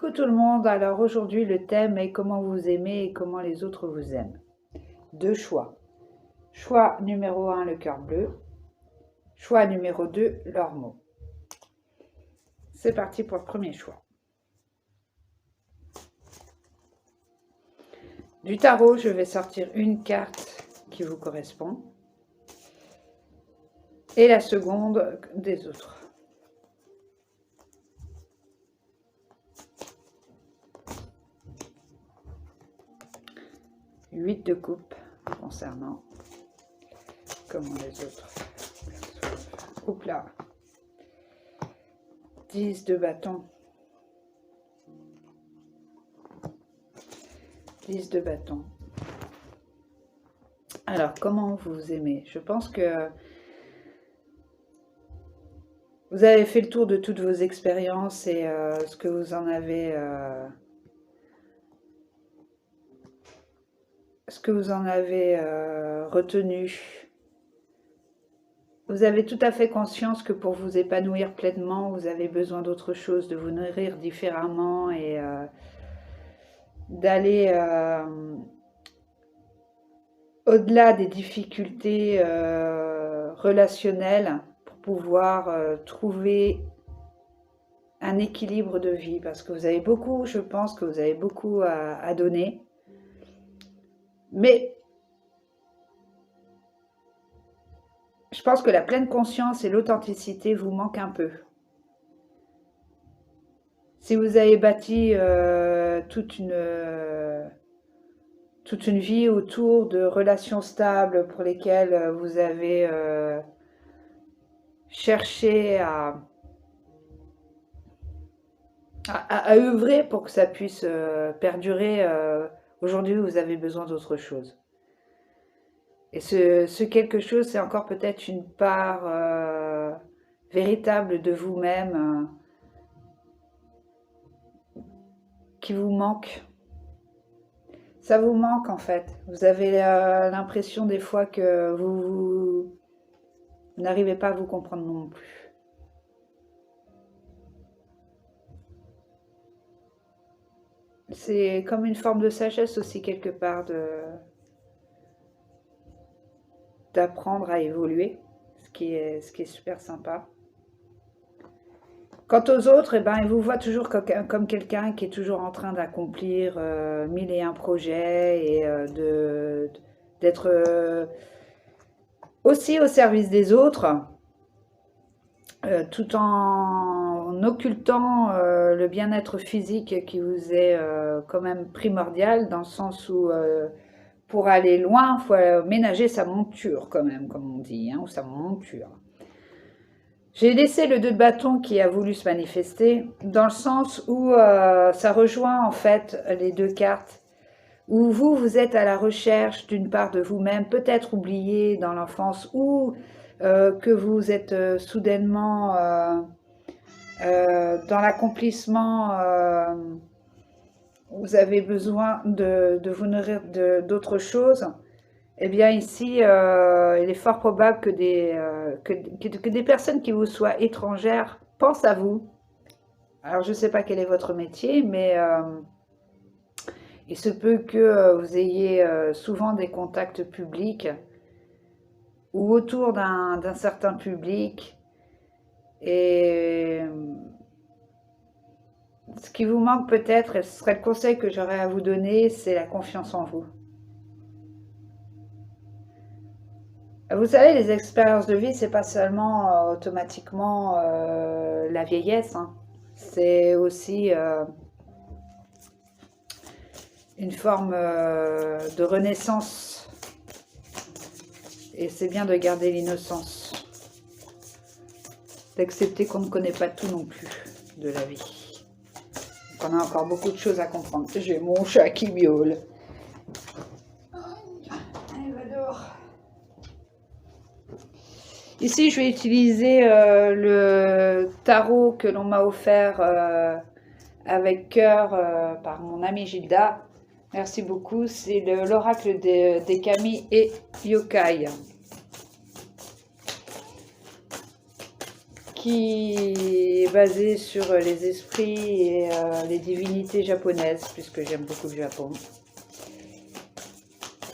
Coucou tout le monde, alors aujourd'hui le thème est comment vous aimez et comment les autres vous aiment. Deux choix. Choix numéro 1, le cœur bleu. Choix numéro 2, l'ormeau. C'est parti pour le premier choix. Du tarot, je vais sortir une carte qui vous correspond et la seconde des autres. Huit de coupe concernant comment les autres. Oups là. 10 de bâton. 10 de bâton. Alors, comment vous aimez? Je pense que vous avez fait le tour de toutes vos expériences et ce que vous en avez... retenu. Vous avez tout à fait conscience que pour vous épanouir pleinement, vous avez besoin d'autre chose, de vous nourrir différemment et d'aller au-delà des difficultés relationnelles pour pouvoir trouver un équilibre de vie. Parce que vous avez beaucoup, je pense que vous avez beaucoup à donner. Mais je pense que la pleine conscience et l'authenticité vous manquent un peu. Si vous avez bâti toute une vie autour de relations stables pour lesquelles vous avez cherché à œuvrer pour que ça puisse perdurer, aujourd'hui vous avez besoin d'autre chose. Et ce quelque chose, c'est encore peut-être une part véritable de vous-même qui vous manque. Ça vous manque en fait. Vous avez l'impression des fois que vous n'arrivez pas à vous comprendre non plus. C'est comme une forme de sagesse aussi quelque part d'apprendre à évoluer, ce qui est super sympa. Quant aux autres, eh ben, ils vous voient toujours comme quelqu'un qui est toujours en train d'accomplir 1001 projets et d'être aussi au service des autres, tout en occultant le bien-être physique qui vous est quand même primordial, dans le sens où pour aller loin, il faut ménager sa monture quand même, comme on dit, hein, ou sa monture. J'ai laissé le 2 de bâton qui a voulu se manifester, dans le sens où ça rejoint en fait les deux cartes, où vous êtes à la recherche d'une part de vous-même, peut-être oubliée dans l'enfance, ou que vous êtes soudainement dans l'accomplissement, vous avez besoin de vous nourrir d'autres choses. Eh bien ici, il est fort probable que des personnes qui vous soient étrangères pensent à vous. Alors je ne sais pas quel est votre métier, mais il se peut que vous ayez souvent des contacts publics ou autour d'un certain public. Et ce qui vous manque peut-être, et ce serait le conseil que j'aurais à vous donner, c'est la confiance en vous. Vous savez, les expériences de vie, c'est pas seulement automatiquement la vieillesse, hein. C'est aussi une forme de renaissance. Et c'est bien de garder l'innocence, d'accepter qu'on ne connaît pas tout non plus de la vie. On a encore beaucoup de choses à comprendre. J'ai mon chat qui miaule. Allez, va dehors. Ici, je vais utiliser le tarot que l'on m'a offert avec cœur par mon amie Gilda. Merci beaucoup. C'est l'oracle des Kami et Yokai, qui est basé sur les esprits et les divinités japonaises, puisque j'aime beaucoup le Japon.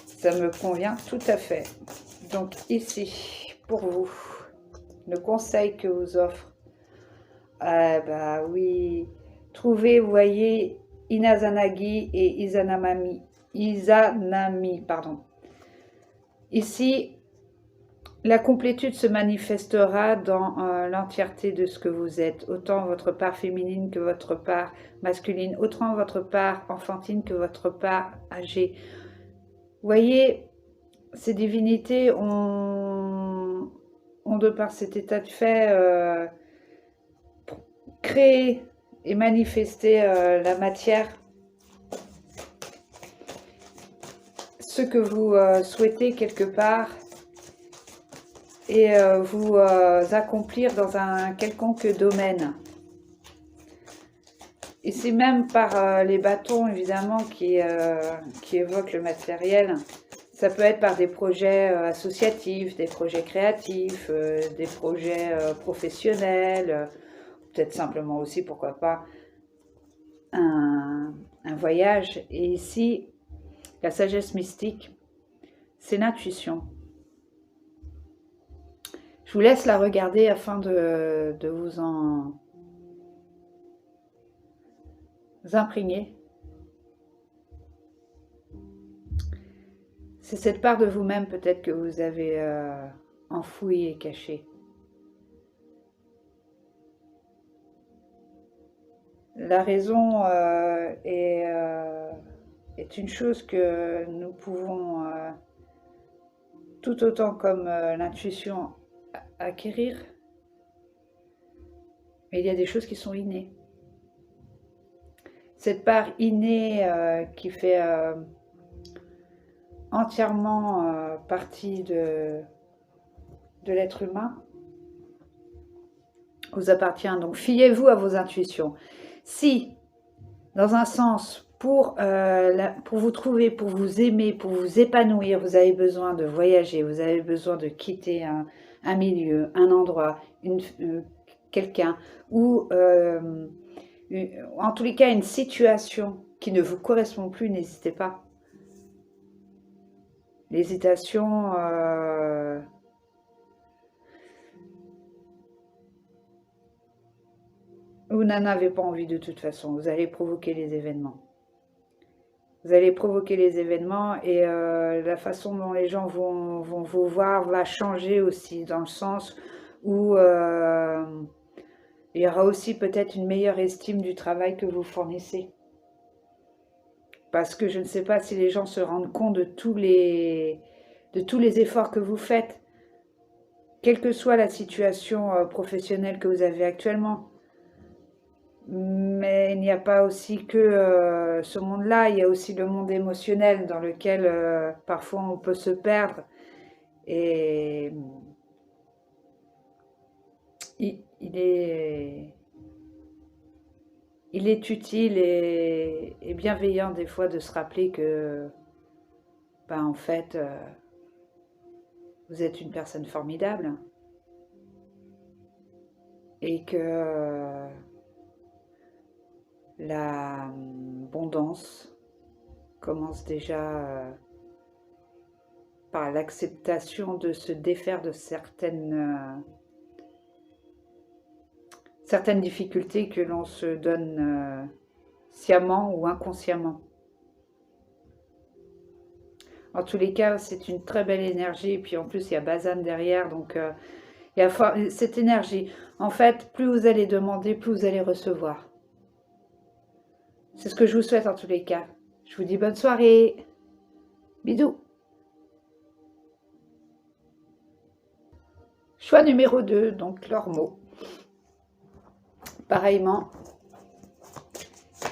Ça me convient tout à fait. Donc ici, pour vous, le conseil que vous offre, ah bah oui, trouvez, vous voyez, Inazanagi et Izanami, pardon. Ici, la complétude se manifestera dans l'entièreté de ce que vous êtes, autant votre part féminine que votre part masculine, autant votre part enfantine que votre part âgée. Vous voyez, ces divinités ont de par cet état de fait créé et manifesté la matière, ce que vous souhaitez quelque part, et vous accomplir dans un quelconque domaine. Et c'est même par les bâtons, évidemment, qui évoquent le matériel. Ça peut être par des projets associatifs, des projets créatifs, des projets professionnels, peut-être simplement aussi, pourquoi pas, un voyage. Et ici, la sagesse mystique, c'est l'intuition. Je vous laisse la regarder afin de vous en imprégner. C'est cette part de vous-même peut-être que vous avez enfouie et cachée. La raison est une chose que nous pouvons, tout autant comme l'intuition, acquérir, mais il y a des choses qui sont innées. Cette part innée qui fait entièrement partie de l'être humain vous appartient. Donc fiez-vous à vos intuitions. Si, dans un sens, pour vous trouver, pour vous aimer, pour vous épanouir, vous avez besoin de voyager, vous avez besoin de quitter un milieu, un endroit, quelqu'un, ou en tous les cas une situation qui ne vous correspond plus, n'hésitez pas. L'hésitation, vous n'en avez pas envie de toute façon, vous allez provoquer les événements. Vous allez provoquer les événements et la façon dont les gens vont vous voir va changer aussi, dans le sens où il y aura aussi peut-être une meilleure estime du travail que vous fournissez. Parce que je ne sais pas si les gens se rendent compte de tous les efforts que vous faites, quelle que soit la situation professionnelle que vous avez actuellement. Mais il n'y a pas aussi que ce monde-là, il y a aussi le monde émotionnel dans lequel parfois on peut se perdre. Et il est utile et bienveillant des fois de se rappeler que, ben, en fait, vous êtes une personne formidable et que l'abondance commence déjà par l'acceptation de se défaire de certaines difficultés que l'on se donne sciemment ou inconsciemment. En tous les cas, c'est une très belle énergie, et puis en plus il y a Bazan derrière, donc il y a cette énergie. En fait, plus vous allez demander, plus vous allez recevoir. C'est ce que je vous souhaite en tous les cas. Je vous dis bonne soirée. Bisous. Choix numéro 2, donc l'ormeau. Pareillement,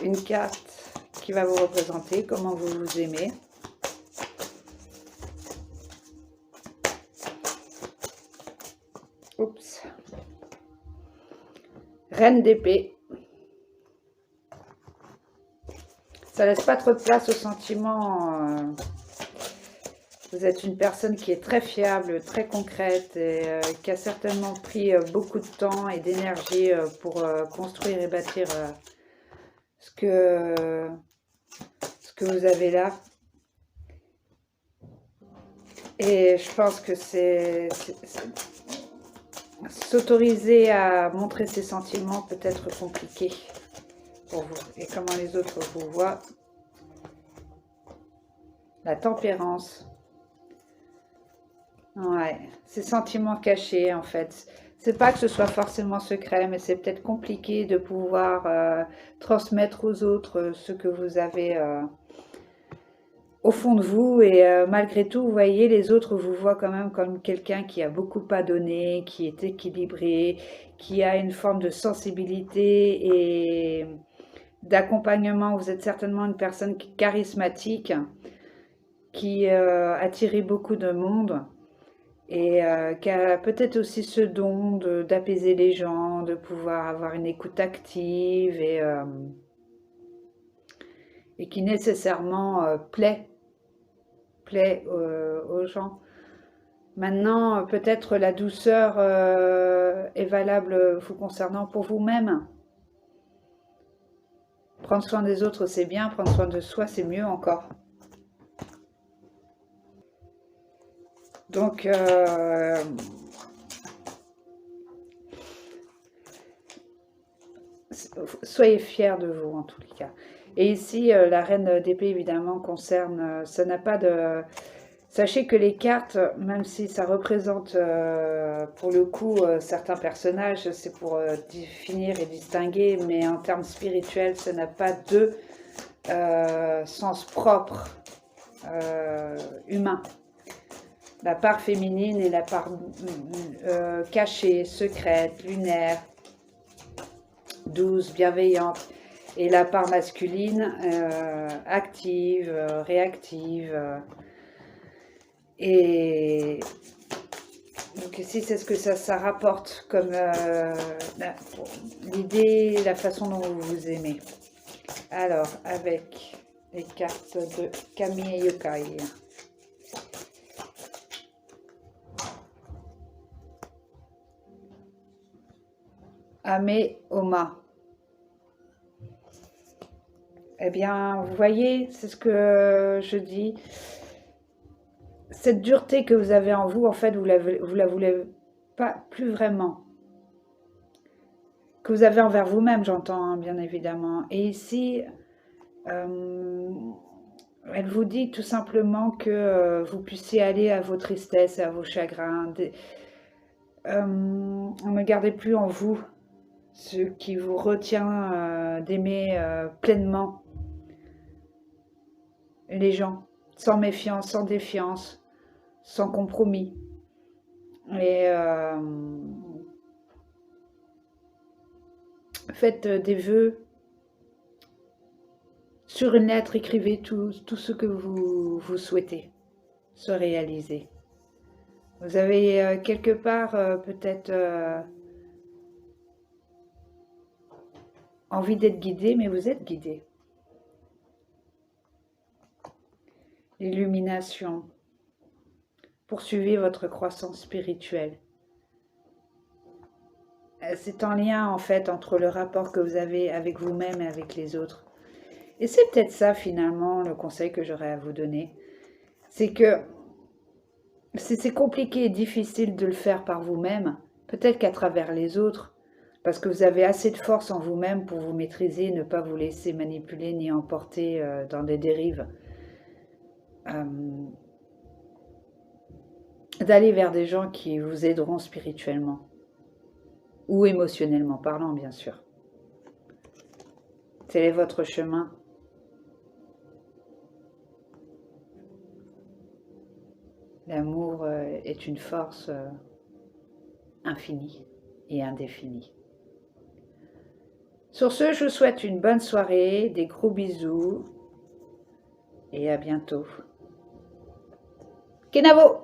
une carte qui va vous représenter comment vous vous aimez. Oups. Reine d'épée. Ça laisse pas trop de place aux sentiments. Vous êtes une personne qui est très fiable, très concrète et qui a certainement pris beaucoup de temps et d'énergie pour construire et bâtir ce que vous avez là. Et je pense que c'est s'autoriser à montrer ses sentiments peut être compliqué pour vous. Et comment les autres vous voient. La tempérance. Ouais, ces sentiments cachés en fait. C'est pas que ce soit forcément secret, mais c'est peut-être compliqué de pouvoir transmettre aux autres ce que vous avez au fond de vous. Et malgré tout, vous voyez, les autres vous voient quand même comme quelqu'un qui a beaucoup à donner, qui est équilibré, qui a une forme de sensibilité et d'accompagnement. Vous êtes certainement une personne charismatique qui attire beaucoup de monde. Et qui a peut-être aussi ce don d'apaiser les gens, de pouvoir avoir une écoute active et qui nécessairement plaît aux gens. Maintenant, peut-être la douceur est valable vous concernant pour vous-même. Prendre soin des autres, c'est bien. Prendre soin de soi, c'est mieux encore. Donc, soyez fiers de vous en tous les cas. Et ici, la reine d'épée, évidemment, concerne, ça n'a pas de... Sachez que les cartes, même si ça représente pour le coup certains personnages, c'est pour définir et distinguer, mais en termes spirituels, ça n'a pas de sens propre humain. La part féminine et la part cachée, secrète, lunaire, douce, bienveillante, et la part masculine, active, réactive. Et donc ici, c'est ce que ça rapporte comme l'idée, la façon dont vous vous aimez. Alors, avec les cartes de Kami Yokai. Ame Oma. Eh bien, vous voyez, c'est ce que je dis. Cette dureté que vous avez en vous, en fait, vous la voulez pas plus vraiment. Que vous avez envers vous-même, j'entends, hein, bien évidemment. Et ici, elle vous dit tout simplement que vous puissiez aller à vos tristesses, à vos chagrins. Ne gardez plus en vous ce qui vous retient d'aimer pleinement les gens, sans méfiance, sans défiance, sans compromis. Et faites des vœux. Sur une lettre, écrivez tout ce que vous souhaitez se réaliser. Vous avez quelque part peut-être envie d'être guidé, mais vous êtes guidé. L'illumination. Poursuivez votre croissance spirituelle. C'est en lien en fait entre le rapport que vous avez avec vous-même et avec les autres. Et c'est peut-être ça finalement le conseil que j'aurais à vous donner. C'est que c'est compliqué et difficile de le faire par vous-même, peut-être qu'à travers les autres, parce que vous avez assez de force en vous-même pour vous maîtriser, ne pas vous laisser manipuler ni emporter dans des dérives. D'aller vers des gens qui vous aideront spirituellement ou émotionnellement parlant, bien sûr. Tel est votre chemin. L'amour est une force infinie et indéfinie. Sur ce, je vous souhaite une bonne soirée, des gros bisous et à bientôt. Kenavo!